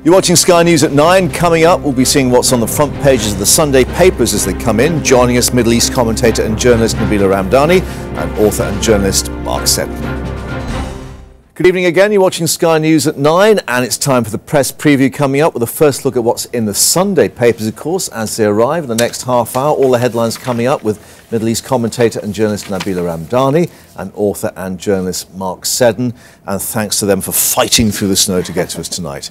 You're watching Sky News at 9. Coming up, we'll be seeing what's on the front pages of the Sunday papers as they come in. Joining us, Middle East commentator and journalist Nabila Ramdani and author and journalist Mark Seddon. Good evening again. You're watching Sky News at 9, and it's time for the press preview coming up with a first look at what's in the Sunday papers, of course, as they arrive in the next half hour. All the headlines coming up with Middle East commentator and journalist Nabila Ramdani and author and journalist Mark Seddon. And thanks to them for fighting through the snow to get to us tonight.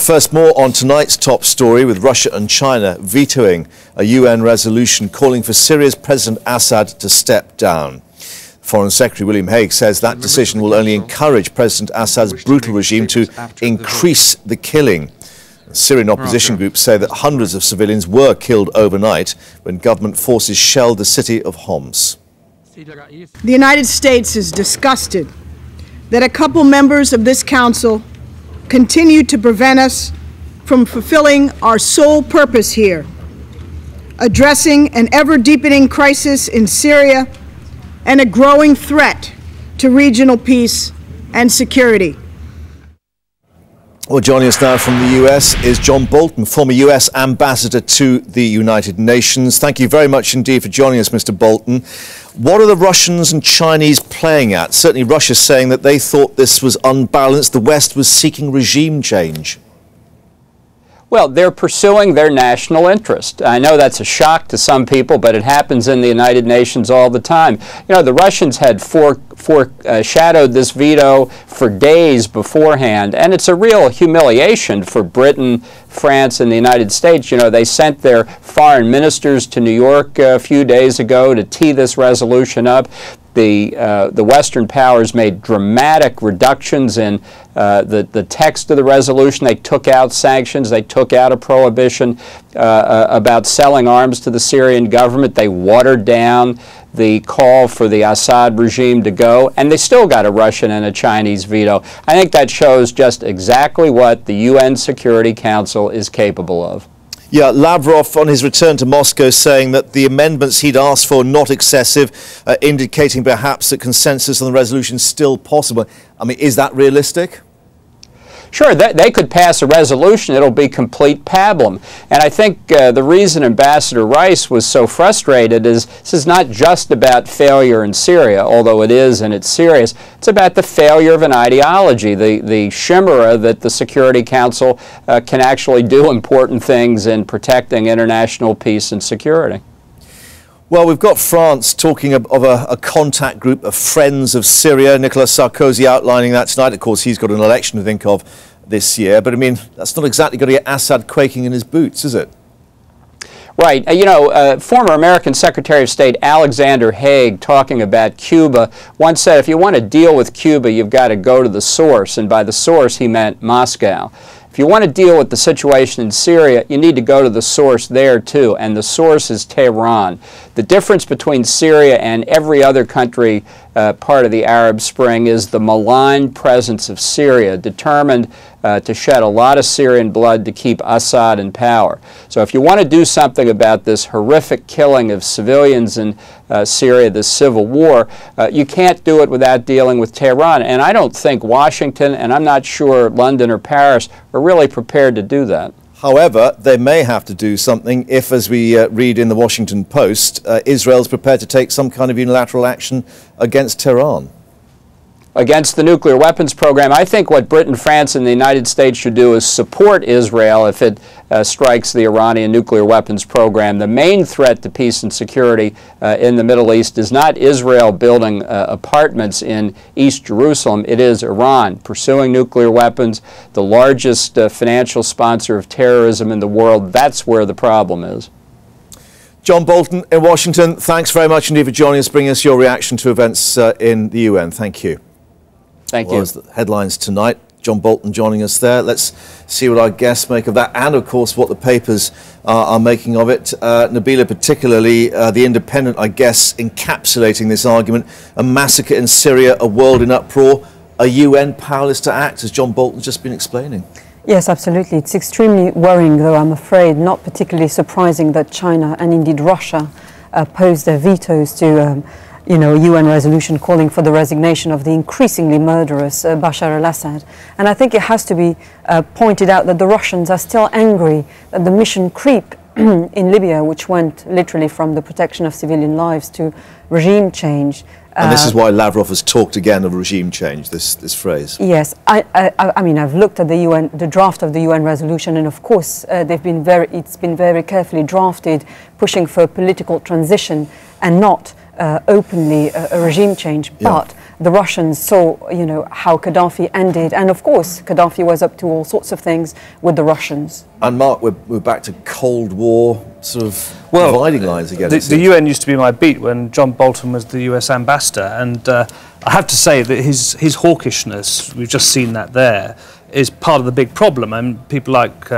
First, more on tonight's top story with Russia and China vetoing a UN resolution calling for Syria's President Assad to step down. Foreign Secretary William Hague says that decision will only encourage President Assad's brutal regime to increase the killing. Syrian opposition groups say that hundreds of civilians were killed overnight when government forces shelled the city of Homs. The United States is disgusted that a couple members of this council continue to prevent us from fulfilling our sole purpose here, addressing an ever-deepening crisis in Syria and a growing threat to regional peace and security. Well, joining us now from the US is John Bolton, former US ambassador to the United Nations. Thank you very much indeed for joining us, Mr. Bolton. What are the Russians and Chinese playing at? Certainly Russia saying that they thought this was unbalanced. The West was seeking regime change. Well, they're pursuing their national interest. I know that's a shock to some people, but it happens in the United Nations all the time. You know, the Russians had foreshadowed this veto for days beforehand, and it's a real humiliation for Britain, France, and the United States. You know, they sent their foreign ministers to New York a few days ago to tee this resolution up. The Western powers made dramatic reductions in the text of the resolution. They took out sanctions. They took out a prohibition about selling arms to the Syrian government. They watered down the call for the Assad regime to go, and they still got a Russian and a Chinese veto. I think that shows just exactly what the UN Security Council is capable of. Yeah, Lavrov on his return to Moscow saying that the amendments he'd asked for not excessive, indicating perhaps that consensus on the resolution is still possible. I mean, is that realistic? Sure, they could pass a resolution. It'll be complete pablum. And I think the reason Ambassador Rice was so frustrated is this is not just about failure in Syria, although it is and it's serious. It's about the failure of an ideology, the chimera that the Security Council can actually do important things in protecting international peace and security. Well, we've got France talking of a contact group of friends of Syria. Nicolas Sarkozy outlining that tonight. Of course, he's got an election to think of this year. But, I mean, that's not exactly going to get Assad quaking in his boots, is it? Right. You know, former American Secretary of State Alexander Haig, talking about Cuba, once said, if you want to deal with Cuba, you've got to go to the source. And by the source, he meant Moscow. If you want to deal with the situation in Syria, you need to go to the source there too, and the source is Tehran. The difference between Syria and every other country part of the Arab Spring is the malign presence of Syria, determined to shed a lot of Syrian blood to keep Assad in power. So if you want to do something about this horrific killing of civilians in Syria, this civil war, you can't do it without dealing with Tehran. And I don't think Washington, and I'm not sure London or Paris, are really prepared to do that. However, they may have to do something if, as we read in the Washington Post, Israel's prepared to take some kind of unilateral action against Tehran. Against the nuclear weapons program. I think what Britain, France, and the United States should do is support Israel if it strikes the Iranian nuclear weapons program. The main threat to peace and security in the Middle East is not Israel building apartments in East Jerusalem. It is Iran pursuing nuclear weapons, the largest financial sponsor of terrorism in the world. That's where the problem is. John Bolton in Washington, thanks very much indeed for joining us, bringing us your reaction to events in the UN. Thank you. Thank you. Well, the headlines tonight. John Bolton joining us there. Let's see what our guests make of that, and of course what the papers are making of it. Nabila, particularly The Independent, I guess, encapsulating this argument. A massacre in Syria, a world in uproar, a UN powerless to act, as John Bolton's just been explaining. Yes, absolutely. It's extremely worrying, though I'm afraid not particularly surprising that China and indeed Russia opposed their vetoes to UN resolution calling for the resignation of the increasingly murderous Bashar al-Assad. And I think it has to be pointed out that the Russians are still angry that the mission creep in Libya, which went literally from the protection of civilian lives to regime change. And this is why Lavrov has talked again of regime change, this phrase. Yes, I mean, I've looked at the draft of the UN resolution, and of course, it's been very carefully drafted, pushing for a political transition and not openly a regime change. But the Russians saw, how Gaddafi ended, and of course, Gaddafi was up to all sorts of things with the Russians. And Mark, we're back to Cold War sort of dividing lines again. The UN used to be my beat when John Bolton was the US ambassador, and I have to say that his hawkishness, we've just seen that there, is part of the big problem. And people like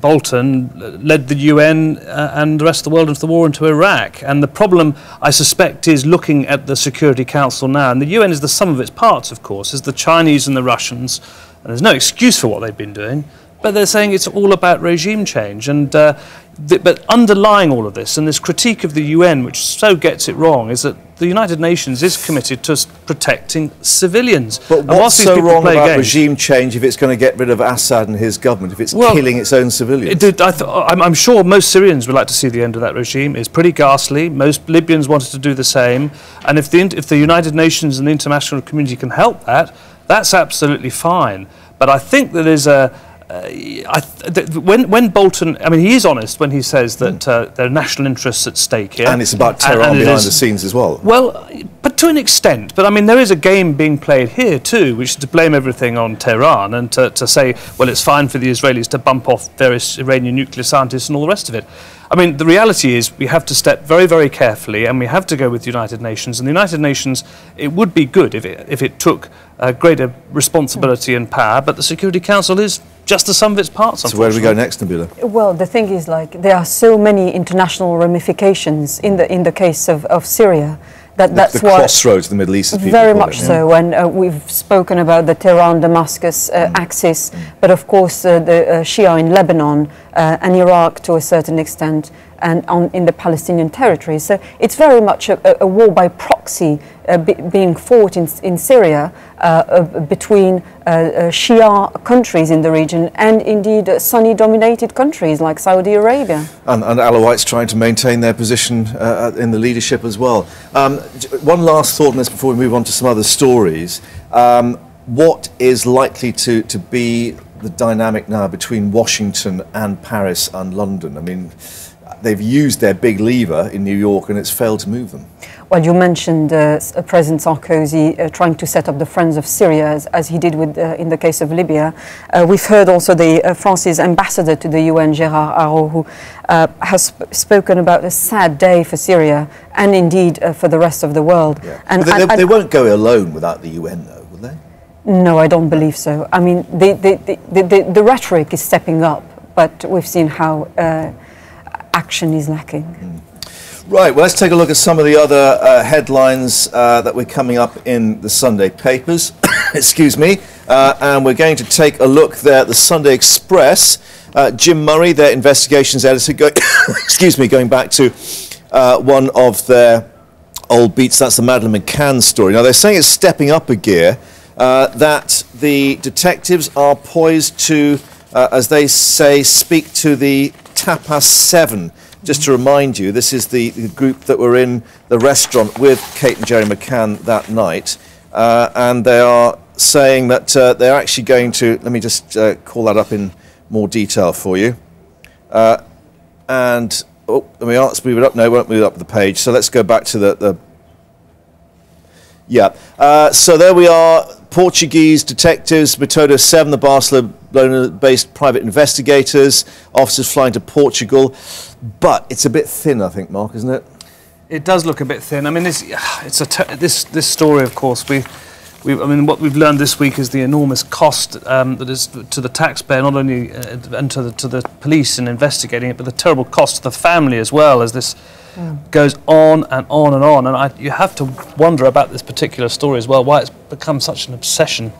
Bolton led the UN and the rest of the world into the war into Iraq. And the problem, I suspect, is looking at the Security Council now. And the UN is the sum of its parts, of course, is the Chinese and the Russians. And there's no excuse for what they've been doing. But they're saying it's all about regime change. And but underlying all of this, and this critique of the UN, which so gets it wrong, is that the United Nations is committed to protecting civilians. But what's so wrong about regime change if it's going to get rid of Assad and his government, if it's killing its own civilians? I'm sure most Syrians would like to see the end of that regime. It's pretty ghastly. Most Libyans wanted to do the same. And if the United Nations and the international community can help that, that's absolutely fine. But I think that there's when Bolton, I mean, he is honest when he says that there are national interests at stake here. And it's about Tehran behind the scenes as well. Well, but to an extent. But I mean, there is a game being played here too, which is to blame everything on Tehran and to say, well, it's fine for the Israelis to bump off various Iranian nuclear scientists and all the rest of it. I mean, the reality is we have to step very, very carefully, and we have to go with the United Nations. And the United Nations, it would be good if it took greater responsibility and power, but the Security Council is just the sum of its parts, unfortunately. So where do we go next, Nabila? Well, the thing is, there are so many international ramifications in the case of Syria. That's the crossroads of the Middle East, as people very call much so, and we've spoken about the Tehran-Damascus axis, but of course the Shia in Lebanon and Iraq to a certain extent, and in the Palestinian territory. So it's very much a war by proxy being fought in Syria between Shia countries in the region and indeed Sunni-dominated countries like Saudi Arabia. And Alawites trying to maintain their position in the leadership as well. One last thought on this before we move on to some other stories. What is likely to be the dynamic now between Washington and Paris and London? I mean, they've used their big lever in New York and it's failed to move them. Well, you mentioned President Sarkozy trying to set up the Friends of Syria, as he did in the case of Libya. We've heard also the France's ambassador to the UN, Gérard Araud, who has spoken about a sad day for Syria and indeed for the rest of the world. Yeah. And they won't go alone without the UN, though, will they? No, I don't believe so. I mean, the rhetoric is stepping up, but we've seen how action is lacking. Right, well, let's take a look at some of the other headlines that were coming up in the Sunday papers. Excuse me. And we're going to take a look there at the Sunday Express. Jim Murray, their investigations editor, going back to one of their old beats. That's the Madeleine McCann story. Now, they're saying it's stepping up a gear, that the detectives are poised to, as they say, speak to the Tapas 7. Just to remind you, this is the group that were in the restaurant with Kate and Jerry McCann that night. And they are saying that they're actually going to, let me just call that up in more detail for you. Let's move it up. No, we won't move it up the page. So let's go back to so there we are. Portuguese detectives, Metodo 7, the Barcelona-based private investigators, officers flying to Portugal. But it's a bit thin, I think, Mark, isn't it? It does look a bit thin. I mean, this story, of course, I mean, what we've learned this week is the enormous cost that is to the taxpayer, not only and to the police in investigating it, but the terrible cost to the family as well, as this goes on and on and on. And you have to wonder about this particular story as well, why it's become such an obsession.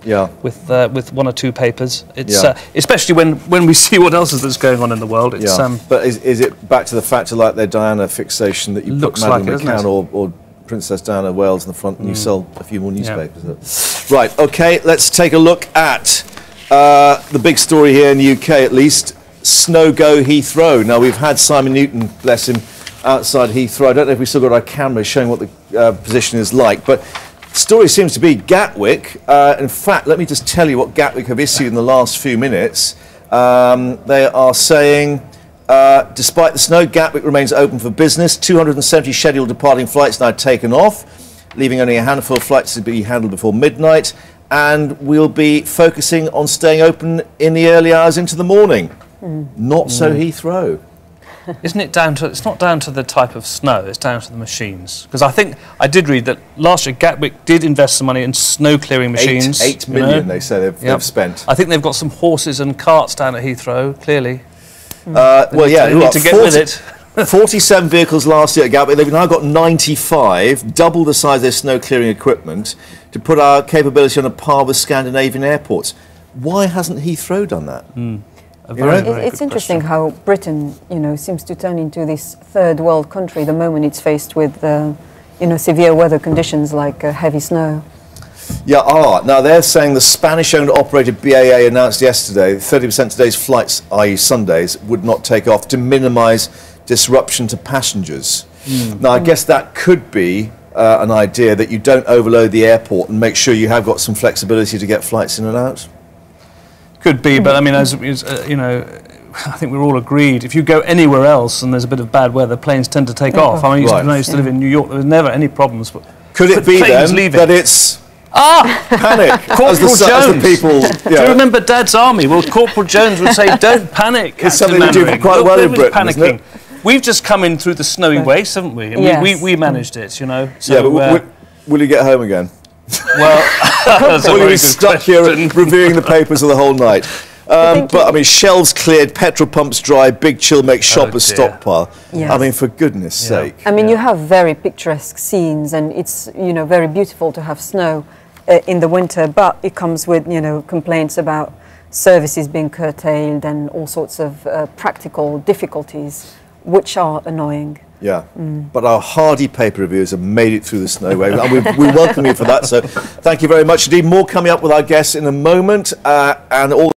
with one or two papers. It's especially when we see what else is going on in the world. It's, but is it back to the fact of like their Diana fixation that you put Madeleine McCann or Princess Diana of Wales in the front and you sell a few more newspapers? Right, okay, let's take a look at the big story here in the UK at least. Snow go Heathrow. Now we've had Simon Newton, bless him, outside Heathrow. I don't know if we've still got our cameras showing what the position is like, but the story seems to be Gatwick. In fact, let me just tell you what Gatwick have issued in the last few minutes. They are saying, despite the snow, Gatwick remains open for business. 270 scheduled departing flights now taken off, leaving only a handful of flights to be handled before midnight. And we'll be focusing on staying open in the early hours into the morning. Not so Heathrow. Isn't it down to, it's not down to the type of snow, it's down to the machines. Because I think, I did read that last year Gatwick did invest some money in snow clearing machines. 8 million, they say they've spent. I think they've got some horses and carts down at Heathrow, clearly. Well, yeah, they need to get with it. 47 vehicles last year at Gatwick. They've now got 95, double the size of their snow clearing equipment, to put our capability on a par with Scandinavian airports. Why hasn't Heathrow done that? It's interesting how Britain, seems to turn into this third world country the moment it's faced with, severe weather conditions like heavy snow. Yeah, now they're saying the Spanish-owned operated BAA announced yesterday 30% of today's flights, i.e. Sundays, would not take off to minimise disruption to passengers. Now, I guess that could be an idea that you don't overload the airport and make sure you have got some flexibility to get flights in and out. Could be, but I mean, as I think we're all agreed, if you go anywhere else and there's a bit of bad weather, planes tend to take off. I mean, when I used to live in New York, there was never any problems. But could it be then that it's panic? Corporal Jones. People, do you remember Dad's Army? Well, Corporal Jones would say, "Don't panic." It's something we do quite well in Britain, isn't it? We've just come in through the snowy waste, haven't we? And we managed it, So, yeah, but will you get home again? Well, will you be stuck here reviewing the papers of the whole night? But I mean, shelves cleared, petrol pumps dry, big chill makes shoppers stockpile. Yes. I mean, for goodness sake. I mean, you have very picturesque scenes, and it's very beautiful to have snow in the winter. But it comes with complaints about services being curtailed and all sorts of practical difficulties, which are annoying. Yeah, but our hardy paper reviewers have made it through the snow wave, and we welcome you for that. So, thank you very much indeed. More coming up with our guests in a moment, and all.